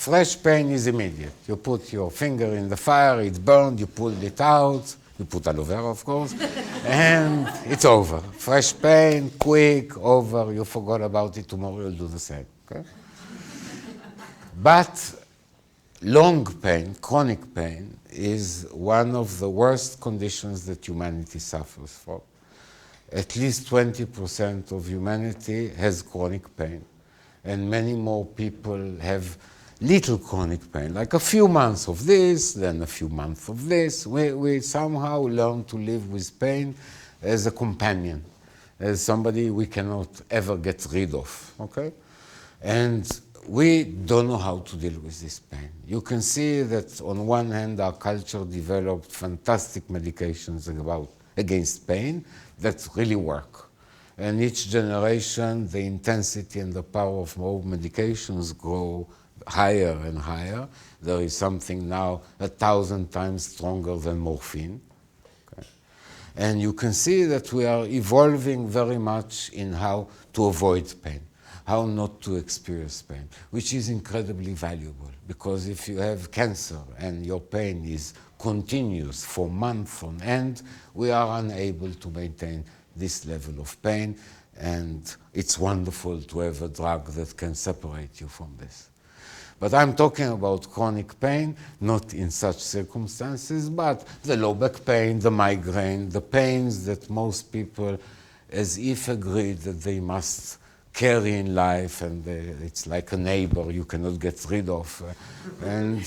Fresh pain is immediate. You put your finger in the fire, it's burned, you pull it out, you put aloe vera, of course, and it's over. Fresh pain, quick, over, you forgot about it, tomorrow you'll do the same, okay? But long pain, chronic pain, is one of the worst conditions that humanity suffers from. At least 20% of humanity has chronic pain, and many more people have little chronic pain, like a few months of this, then a few months of this. We somehow learn to live with pain as a companion, as somebody we cannot ever get rid of, okay? And we don't know how to deal with this pain. You can see that on one hand, our culture developed fantastic medications against pain that really work. And each generation, the intensity and the power of more medications grow higher and higher. There is something now 1,000 times stronger than morphine. Okay? And you can see that we are evolving very much in how to avoid pain, how not to experience pain, which is incredibly valuable, because if you have cancer and your pain is continuous for months on end, we are unable to maintain this level of pain, and it's wonderful to have a drug that can separate you from this. But I'm talking about chronic pain, not in such circumstances, but the low back pain, the migraine, the pains that most people as if agreed that they must carry in life, and it's like a neighbor you cannot get rid of. And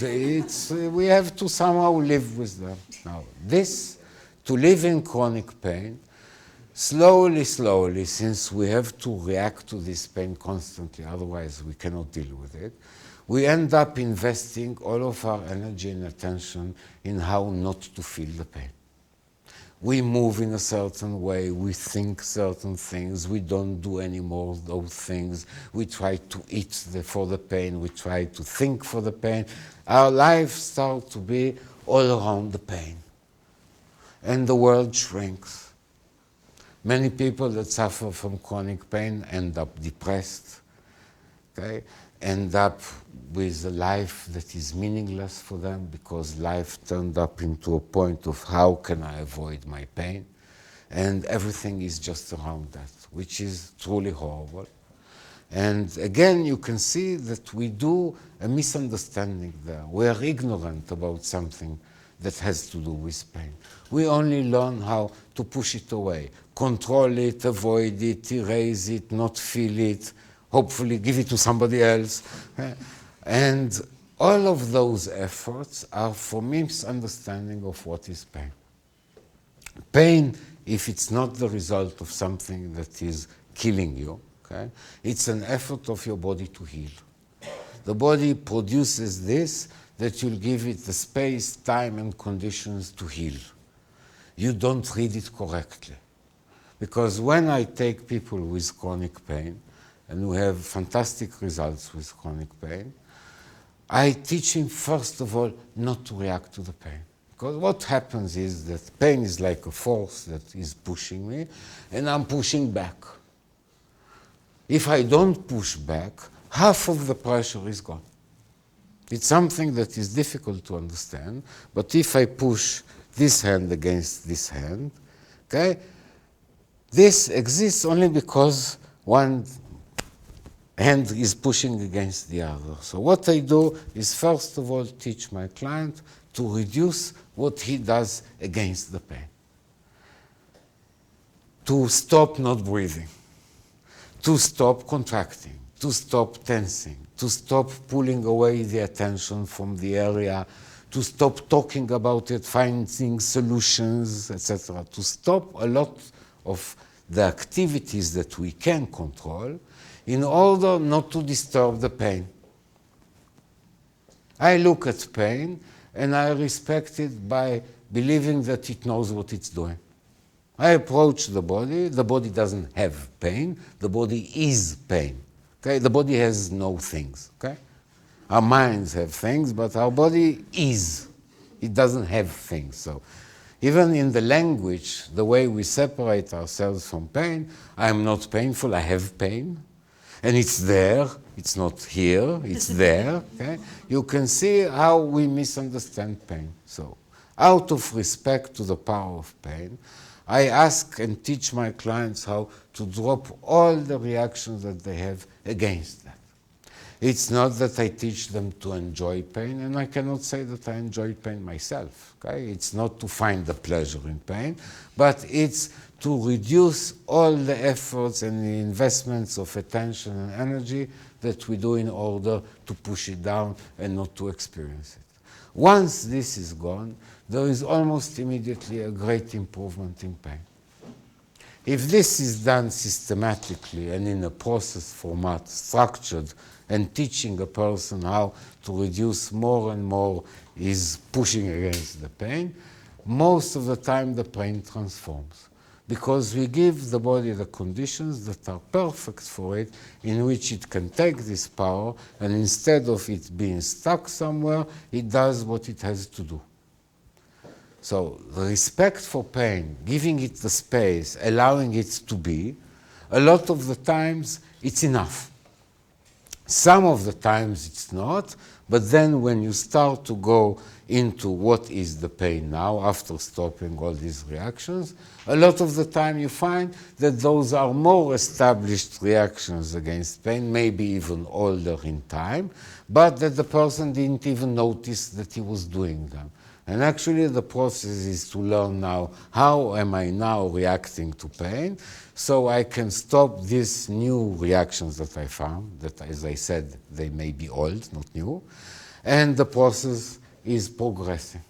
we have to somehow live with them. Now, to live in chronic pain, slowly, since we have to react to this pain constantly, otherwise we cannot deal with it, we end up investing all of our energy and attention in how not to feel the pain. We move in a certain way, we think certain things, we don't do any more of those things, we try to eat for the pain, we try to think for the pain. Our life starts to be all around the pain. And the world shrinks. Many people that suffer from chronic pain end up depressed, okay? End up with a life that is meaningless for them, because life turned up into a point of how can I avoid my pain? And everything is just around that, which is truly horrible. And again, you can see that we do a misunderstanding there. We are ignorant about something that has to do with pain. We only learn how to push it away, control it, avoid it, erase it, not feel it, hopefully give it to somebody else. And all of those efforts are for misunderstanding of what is pain. Pain, if it's not the result of something that is killing you, okay, it's an effort of your body to heal. The body produces this that you'll give it the space, time, and conditions to heal. You don't read it correctly. Because when I take people with chronic pain, and we have fantastic results with chronic pain, I teach him, first of all, not to react to the pain. Because what happens is that pain is like a force that is pushing me, and I'm pushing back. If I don't push back, half of the pressure is gone. It's something that is difficult to understand, but if I push this hand against this hand, okay, this exists only because one hand is pushing against the other. So what I do is, first of all, teach my client to reduce what he does against the pain. To stop not breathing, to stop contracting, to stop tensing, to stop pulling away the attention from the area, to stop talking about it, finding solutions, etc. To stop a lot of the activities that we can control in order not to disturb the pain. I look at pain and I respect it by believing that it knows what it's doing. I approach the body doesn't have pain, the body is pain. Okay? The body has no things. Okay? Our minds have things, but our body is. It doesn't have things. So even in the language, the way we separate ourselves from pain, I am not painful, I have pain. And it's there, It's not here, it's there. Okay? You can see how we misunderstand pain. So, out of respect to the power of pain, I ask and teach my clients how to drop all the reactions that they have against that. It's not that I teach them to enjoy pain, and I cannot say that I enjoy pain myself. Okay? It's not to find the pleasure in pain, but it's to reduce all the efforts and the investments of attention and energy that we do in order to push it down and not to experience it. Once this is gone, there is almost immediately a great improvement in pain. If this is done systematically and in a process format, structured, and teaching a person how to reduce more and more is pushing against the pain, most of the time the pain transforms. Because we give the body the conditions that are perfect for it, in which it can take this power, and instead of it being stuck somewhere, it does what it has to do. So the respect for pain, giving it the space, allowing it to be, a lot of the times it's enough. Some of the times it's not, but then when you start to go into what is the pain now after stopping all these reactions, a lot of the time you find that those are more established reactions against pain, maybe even older in time, but that the person didn't even notice that he was doing them. And actually the process is to learn now, how am I now reacting to pain, so I can stop these new reactions that I found, that, as I said, they may be old, not new, and the process is progressing.